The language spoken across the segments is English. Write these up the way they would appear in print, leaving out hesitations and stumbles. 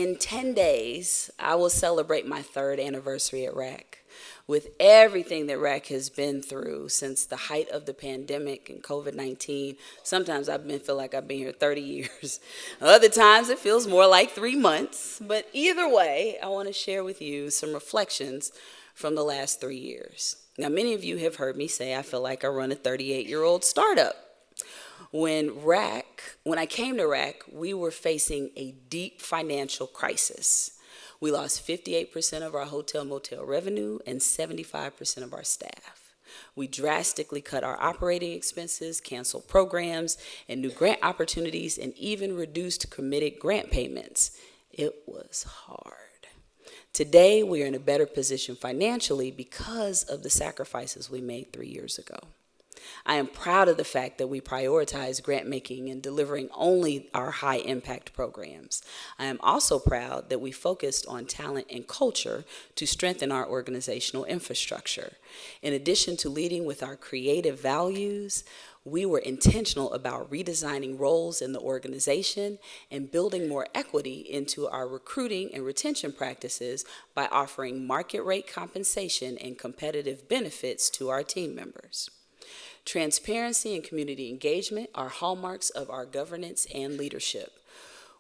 in 10 days, I will celebrate my third anniversary at RAC. With everything that RAC has been through since the height of the pandemic and COVID-19, sometimes feel like I've been here 30 years. Other times it feels more like 3 months. But either way, I want to share with you some reflections from the last 3 years. Now, many of you have heard me say I feel like I run a 38-year-old startup. When I came to RAC, we were facing a deep financial crisis. We lost 58% of our hotel motel revenue and 75% of our staff. We drastically cut our operating expenses, canceled programs and new grant opportunities, and even reduced committed grant payments. It was hard. Today, we are in a better position financially because of the sacrifices we made 3 years ago. I am proud of the fact that we prioritize grant making and delivering only our high impact programs. I am also proud that we focused on talent and culture to strengthen our organizational infrastructure. In addition to leading with our creative values, we were intentional about redesigning roles in the organization and building more equity into our recruiting and retention practices by offering market rate compensation and competitive benefits to our team members. Transparency and community engagement are hallmarks of our governance and leadership.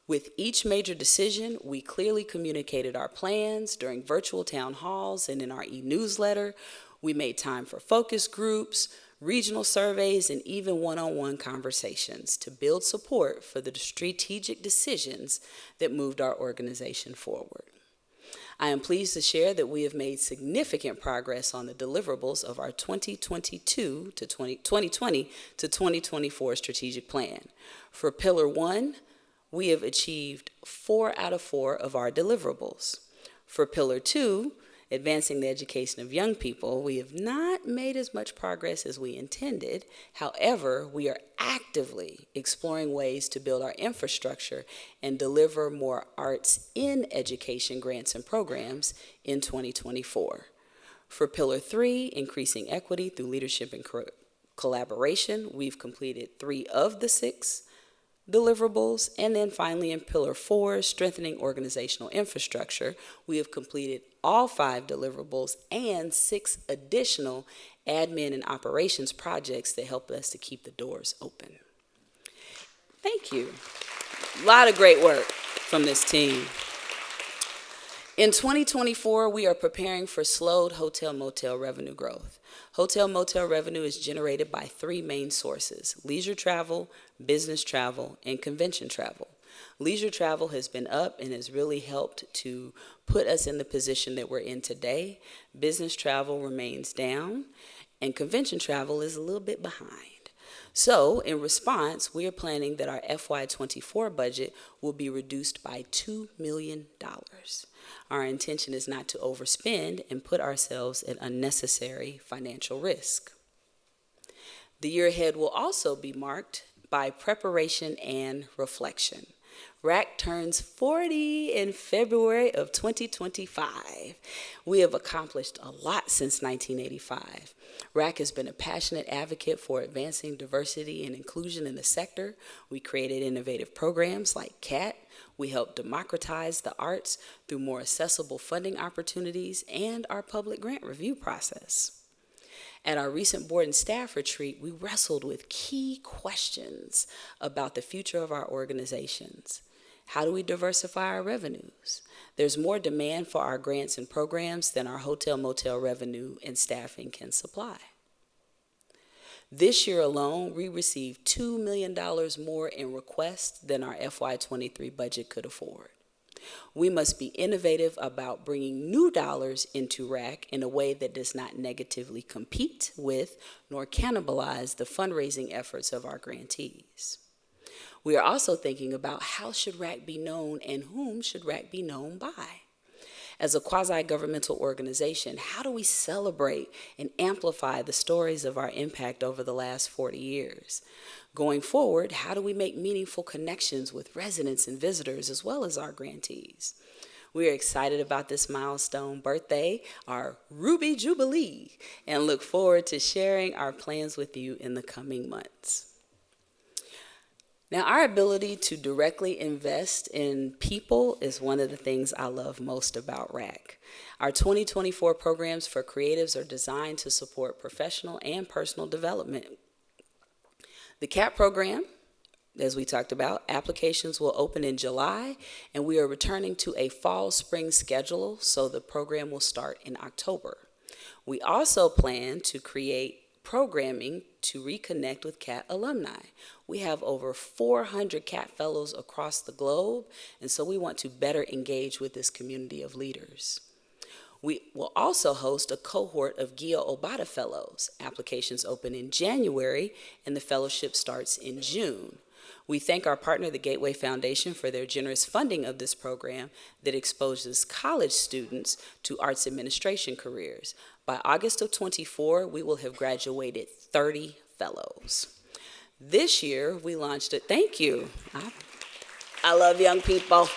With each major decision, we clearly communicated our plans during virtual town halls and in our e-newsletter. We made time for focus groups, regional surveys, and even one-on-one conversations to build support for the strategic decisions that moved our organization forward. I am pleased to share that we have made significant progress on the deliverables of our 2020 to 2024 strategic plan. For Pillar 1, we have achieved 4 out of 4 of our deliverables. For Pillar 2, advancing the education of young people, we have not made as much progress as we intended. However, we are actively exploring ways to build our infrastructure and deliver more arts in education grants and programs in 2024. For Pillar 3, increasing equity through leadership and collaboration, we've completed 3 of the 6 deliverables. And then finally, in Pillar 4, strengthening organizational infrastructure, we have completed all 5 deliverables and 6 additional admin and operations projects that help us to keep the doors open. Thank you. A lot of great work from this team. In 2024, we are preparing for slowed hotel motel revenue growth. Hotel motel revenue is generated by 3 main sources: leisure travel, business travel, and convention travel. Leisure travel has been up and has really helped to put us in the position that we're in today. Business travel remains down, and convention travel is a little bit behind. So, in response, we are planning that our FY24 budget will be reduced by $2 million. Our intention is not to overspend and put ourselves at unnecessary financial risk. The year ahead will also be marked by preparation and reflection. RAC turns 40 in February of 2025. We have accomplished a lot since 1985. RAC has been a passionate advocate for advancing diversity and inclusion in the sector. We created innovative programs like CAT. We helped democratize the arts through more accessible funding opportunities and our public grant review process. At our recent board and staff retreat, we wrestled with key questions about the future of our organizations. How do we diversify our revenues? There's more demand for our grants and programs than our hotel motel revenue and staffing can supply. This year alone, we received $2 million more in requests than our FY23 budget could afford. We must be innovative about bringing new dollars into RAC in a way that does not negatively compete with nor cannibalize the fundraising efforts of our grantees. We are also thinking about how should RAC be known and whom should RAC be known by. As a quasi-governmental organization, how do we celebrate and amplify the stories of our impact over the last 40 years? Going forward, how do we make meaningful connections with residents and visitors as well as our grantees? We are excited about this milestone birthday, our Ruby Jubilee, and look forward to sharing our plans with you in the coming months. Now, our ability to directly invest in people is one of the things I love most about RAC. Our 2024 programs for creatives are designed to support professional and personal development. The CAP program, as we talked about, applications will open in July, and we are returning to a fall-spring schedule, so the program will start in October. We also plan to create programming to reconnect with CAT alumni. We have over 400 CAT fellows across the globe, and so we want to better engage with this community of leaders. We will also host a cohort of Gia Obata Fellows. Applications open in January, and the fellowship starts in June. We thank our partner, the Gateway Foundation, for their generous funding of this program that exposes college students to arts administration careers. By August of 24, we will have graduated 30 fellows. This year, we launched it. Thank you. I love young people.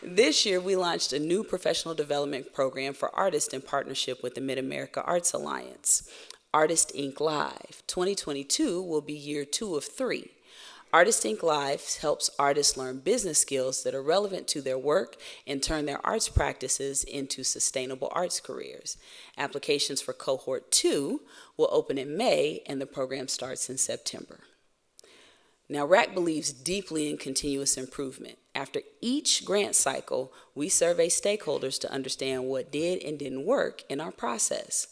This year, we launched a new professional development program for artists in partnership with the Mid-America Arts Alliance, Artist Inc. Live. 2022 will be year 2 of 3. Artist Inc. Live helps artists learn business skills that are relevant to their work and turn their arts practices into sustainable arts careers. Applications for Cohort 2 will open in May, and the program starts in September. Now, RAC believes deeply in continuous improvement. After each grant cycle, we survey stakeholders to understand what did and didn't work in our process.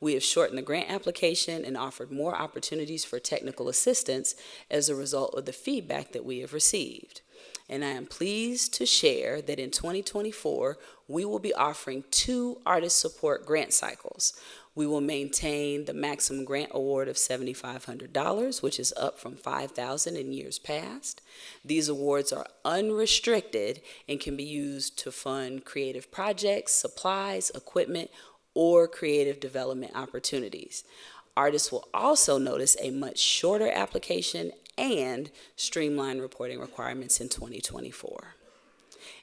We have shortened the grant application and offered more opportunities for technical assistance as a result of the feedback that we have received. And I am pleased to share that in 2024, we will be offering 2 artist support grant cycles. We will maintain the maximum grant award of $7,500, which is up from $5,000 in years past. These awards are unrestricted and can be used to fund creative projects, supplies, equipment, or creative development opportunities. Artists will also notice a much shorter application and streamlined reporting requirements in 2024.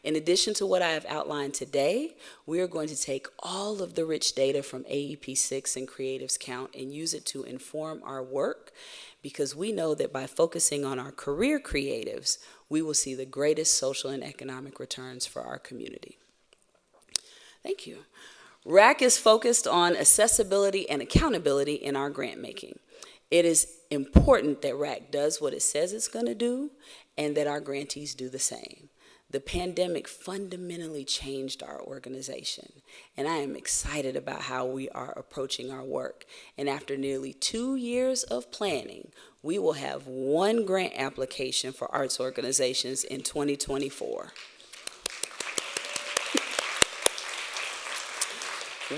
In addition to what I have outlined today, we are going to take all of the rich data from AEP6 and Creatives Count and use it to inform our work, because we know that by focusing on our career creatives, we will see the greatest social and economic returns for our community. Thank you. RAC is focused on accessibility and accountability in our grant making. It is important that RAC does what it says it's going to do and that our grantees do the same. The pandemic fundamentally changed our organization, and I am excited about how we are approaching our work. And after nearly 2 years of planning, we will have 1 grant application for arts organizations in 2024.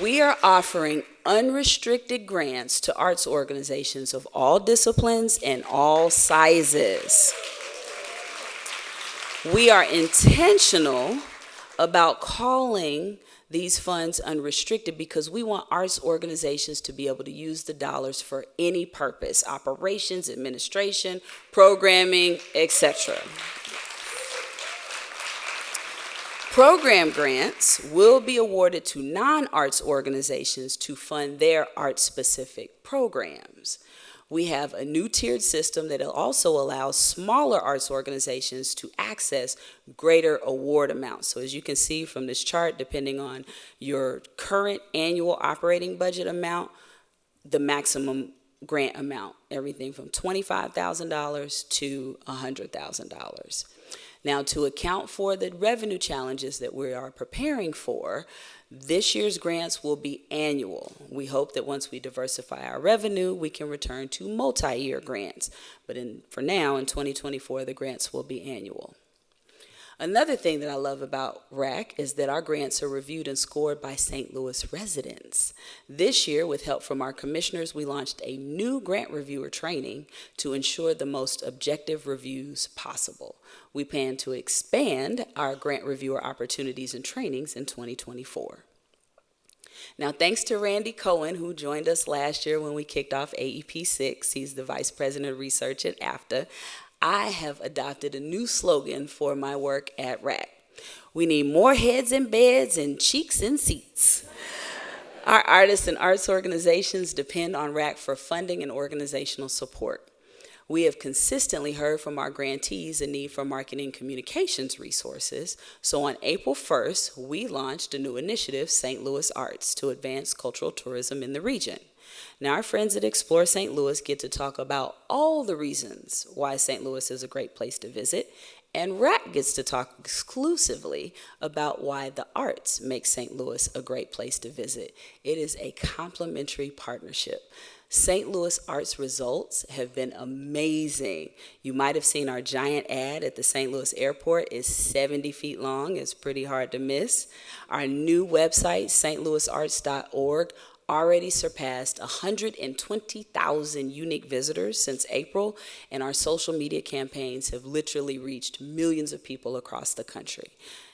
We are offering unrestricted grants to arts organizations of all disciplines and all sizes. We are intentional about calling these funds unrestricted because we want arts organizations to be able to use the dollars for any purpose: operations, administration, programming, etc. Program grants will be awarded to non-arts organizations to fund their art-specific programs. We have a new tiered system that also allows smaller arts organizations to access greater award amounts. So as you can see from this chart, depending on your current annual operating budget amount, the maximum grant amount, everything from $25,000 to $100,000. Now, to account for the revenue challenges that we are preparing for, this year's grants will be annual. We hope that once we diversify our revenue, we can return to multi-year grants. But for now, in 2024, the grants will be annual. Another thing that I love about RAC is that our grants are reviewed and scored by St. Louis residents. This year, with help from our commissioners, we launched a new grant reviewer training to ensure the most objective reviews possible. We plan to expand our grant reviewer opportunities and trainings in 2024. Now, thanks to Randy Cohen, who joined us last year when we kicked off AEP6, he's the Vice President of Research at AFTA, I have adopted a new slogan for my work at RAC. We need more heads in beds and cheeks in seats. Our artists and arts organizations depend on RAC for funding and organizational support. We have consistently heard from our grantees the need for marketing communications resources, so on April 1st, we launched a new initiative, St. Louis Arts, to advance cultural tourism in the region. Now, our friends at Explore St. Louis get to talk about all the reasons why St. Louis is a great place to visit, and RAC gets to talk exclusively about why the arts make St. Louis a great place to visit. It is a complementary partnership. St. Louis arts results have been amazing. You might have seen our giant ad at the St. Louis airport. It's 70 feet long. It's pretty hard to miss. Our new website, stlouisarts.org, already surpassed 120,000 unique visitors since April, and our social media campaigns have literally reached millions of people across the country.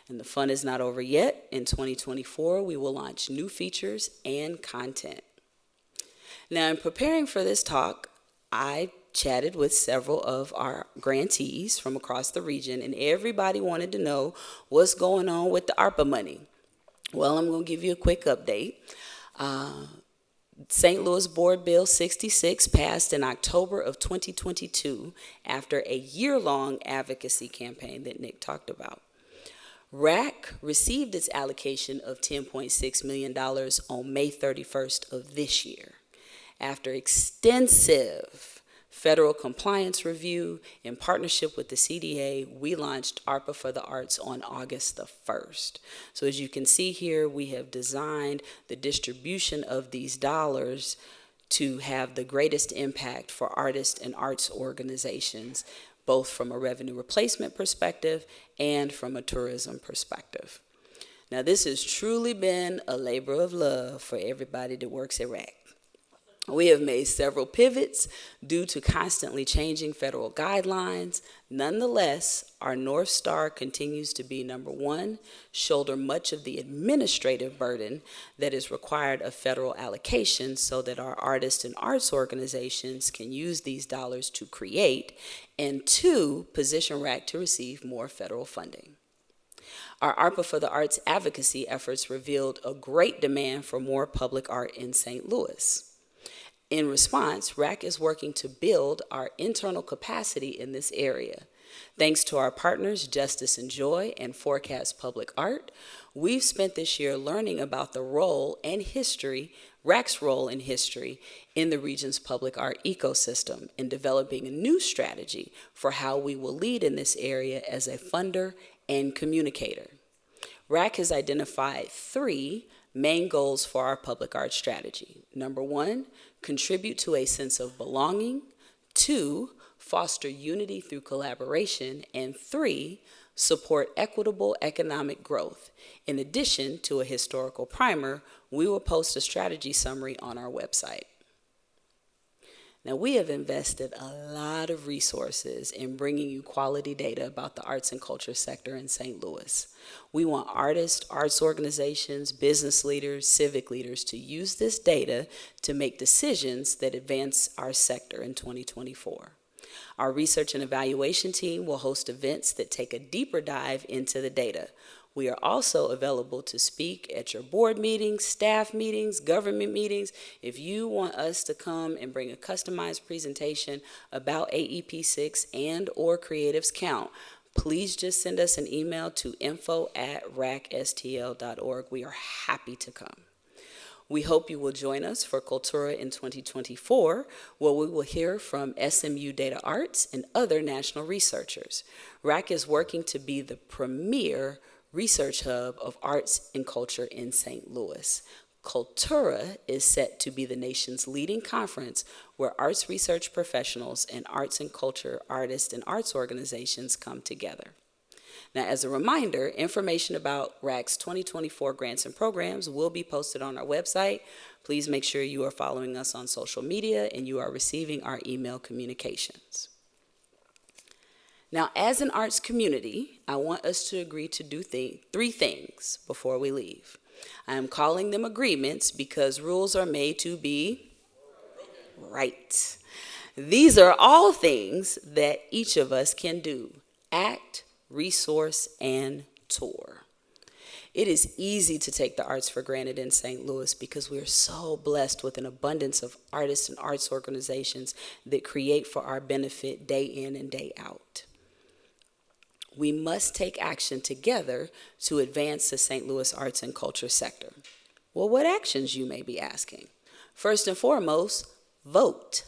And the fun is not over yet. In 2024, we will launch new features and content. Now, in preparing for this talk, I chatted with several of our grantees from across the region, and everybody wanted to know what's going on with the ARPA money. Well, I'm going to give you a quick update. St. Louis Board Bill 66 passed in October of 2022 after a year-long advocacy campaign that Nick talked about. RAC received its allocation of $10.6 million on May 31st of this year. After extensive federal compliance review in partnership with the CDA, we launched ARPA for the Arts on August the 1st. So as you can see here, we have designed the distribution of these dollars to have the greatest impact for artists and arts organizations, both from a revenue replacement perspective and from a tourism perspective. Now, this has truly been a labor of love for everybody that works at RAC. We have made several pivots due to constantly changing federal guidelines. Nonetheless, our North Star continues to be, number one, shoulder much of the administrative burden that is required of federal allocations so that our artists and arts organizations can use these dollars to create, and two, position RAC to receive more federal funding. Our ARPA for the Arts advocacy efforts revealed a great demand for more public art in St. Louis. In response, RAC is working to build our internal capacity in this area. Thanks to our partners, Justice and Joy and Forecast Public Art, we've spent this year learning about the role and history, RAC's role in history, in the region's public art ecosystem and developing a new strategy for how we will lead in this area as a funder and communicator. RAC has identified three main goals for our public art strategy. Number one, contribute to a sense of belonging. Two, foster unity through collaboration. And three, support equitable economic growth. In addition to a historical primer, we will post a strategy summary on our website. Now, we have invested a lot of resources in bringing you quality data about the arts and culture sector in St. Louis. We want artists, arts organizations, business leaders, civic leaders to use this data to make decisions that advance our sector in 2024. Our research and evaluation team will host events that take a deeper dive into the data. We are also available to speak at your board meetings, staff meetings, government meetings. If you want us to come and bring a customized presentation about AEP6 and or Creatives Count, please just send us an email to info@racstl.org. We are happy to come. We hope you will join us for CULTURA in 2024, where we will hear from SMU Data Arts and other national researchers. RAC is working to be the premier research hub of arts and culture in St. Louis. CULTURA is set to be the nation's leading conference where arts research professionals and arts and culture artists and arts organizations come together. Now, as a reminder, information about RAC's 2024 grants and programs will be posted on our website. Please make sure you are following us on social media and you are receiving our email communications. Now, as an arts community, I want us to agree to do three things before we leave. I am calling them agreements because rules are made to be right. These are all things that each of us can do: act, resource, and tour. It is easy to take the arts for granted in St. Louis because we are so blessed with an abundance of artists and arts organizations that create for our benefit day in and day out. We must take action together to advance the St. Louis arts and culture sector. Well, what actions, you may be asking? First and foremost, vote.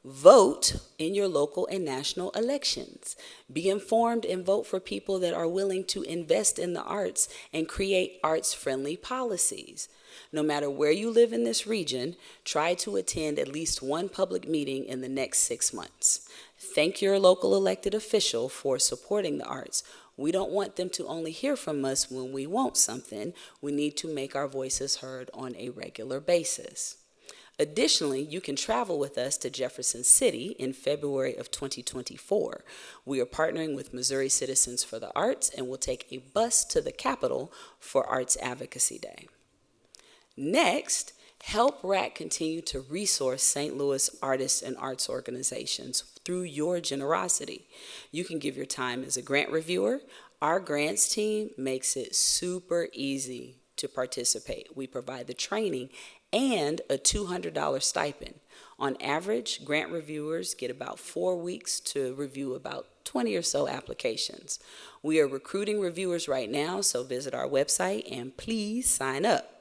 Vote in your local and national elections. Be informed and vote for people that are willing to invest in the arts and create arts-friendly policies. No matter where you live in this region, try to attend at least one public meeting in the next 6 months. Thank your local elected official for supporting the arts. We don't want them to only hear from us when we want something. We need to make our voices heard on a regular basis. Additionally, you can travel with us to Jefferson City in February of 2024. We are partnering with Missouri Citizens for the Arts and will take a bus to the Capitol for Arts Advocacy Day. Next, help RAC continue to resource St. Louis artists and arts organizations through your generosity. You can give your time as a grant reviewer. Our grants team makes it super easy to participate. We provide the training and a $200 stipend. On average, grant reviewers get about 4 weeks to review about 20 or so applications. We are recruiting reviewers right now, so visit our website and please sign up.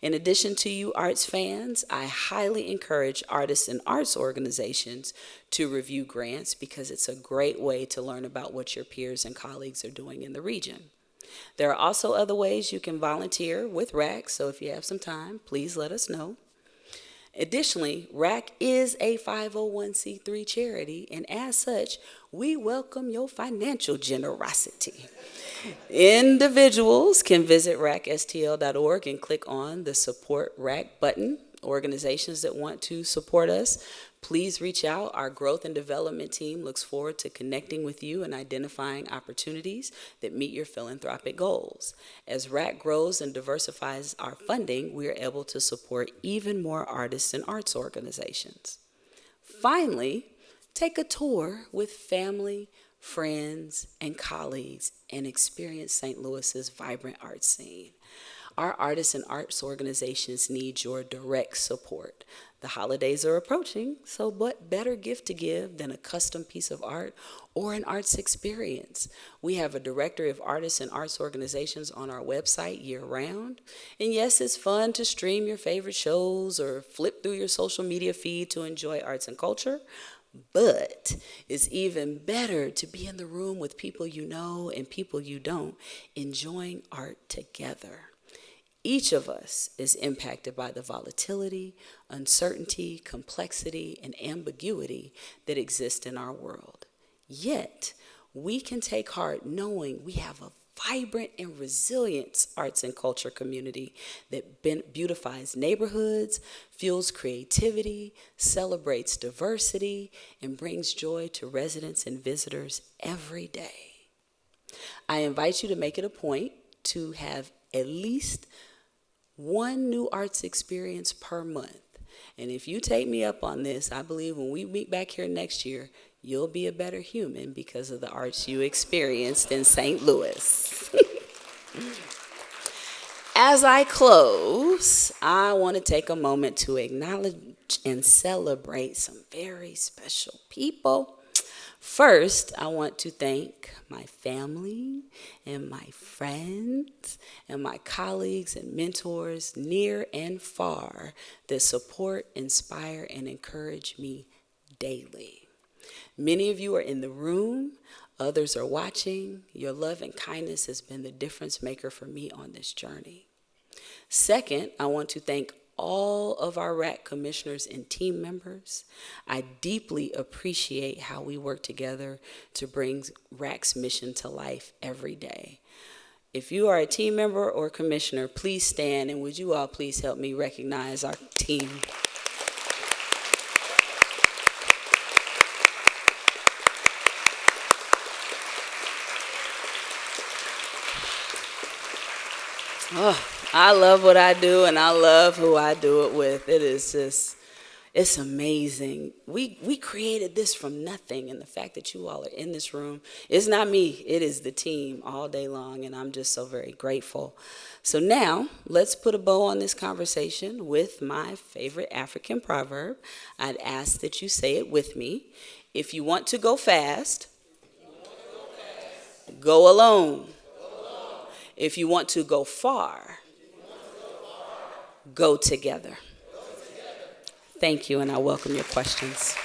In addition to you arts fans, I highly encourage artists and arts organizations to review grants because it's a great way to learn about what your peers and colleagues are doing in the region. There are also other ways you can volunteer with RAC, so if you have some time, please let us know. Additionally, RAC is a 501c3 charity, and as such, we welcome your financial generosity. Individuals can visit racstl.org and click on the Support RAC button. Organizations that want to support us, please reach out. Our growth and development team looks forward to connecting with you and identifying opportunities that meet your philanthropic goals. As RAC grows and diversifies our funding, we are able to support even more artists and arts organizations. Finally, take a tour with family, friends, and colleagues and experience St. Louis's vibrant arts scene. Our artists and arts organizations need your direct support. The holidays are approaching, so what better gift to give than a custom piece of art or an arts experience? We have a directory of artists and arts organizations on our website year-round. And yes, it's fun to stream your favorite shows or flip through your social media feed to enjoy arts and culture, but it's even better to be in the room with people you know and people you don't, enjoying art together. Each of us is impacted by the volatility, uncertainty, complexity, and ambiguity that exist in our world. Yet, we can take heart knowing we have a vibrant and resilient arts and culture community that beautifies neighborhoods, fuels creativity, celebrates diversity, and brings joy to residents and visitors every day. I invite you to make it a point to have at least one new arts experience per month. And if you take me up on this, I believe when we meet back here next year, you'll be a better human because of the arts you experienced in St. Louis. As I close, I want to take a moment to acknowledge and celebrate some very special people. First, I want to thank my family and my friends and my colleagues and mentors near and far that support, inspire, and encourage me daily. Many of you are in the room, others are watching. Your love and kindness has been the difference maker for me on this journey. Second, I want to thank all of our RAC commissioners and team members. I deeply appreciate how we work together to bring RAC's mission to life every day. If you are a team member or commissioner, please stand, and would you all please help me recognize our team? Oh, I love what I do, and I love who I do it with. It is just, It's amazing. We created this from nothing, and the fact that you all are in this room, it's not me, it is the team all day long, and I'm just so very grateful. So now, let's put a bow on this conversation with my favorite African proverb. I'd ask that you say it with me. If you want to go fast, go alone. If you want to go far, go together. Thank you, and I welcome your questions.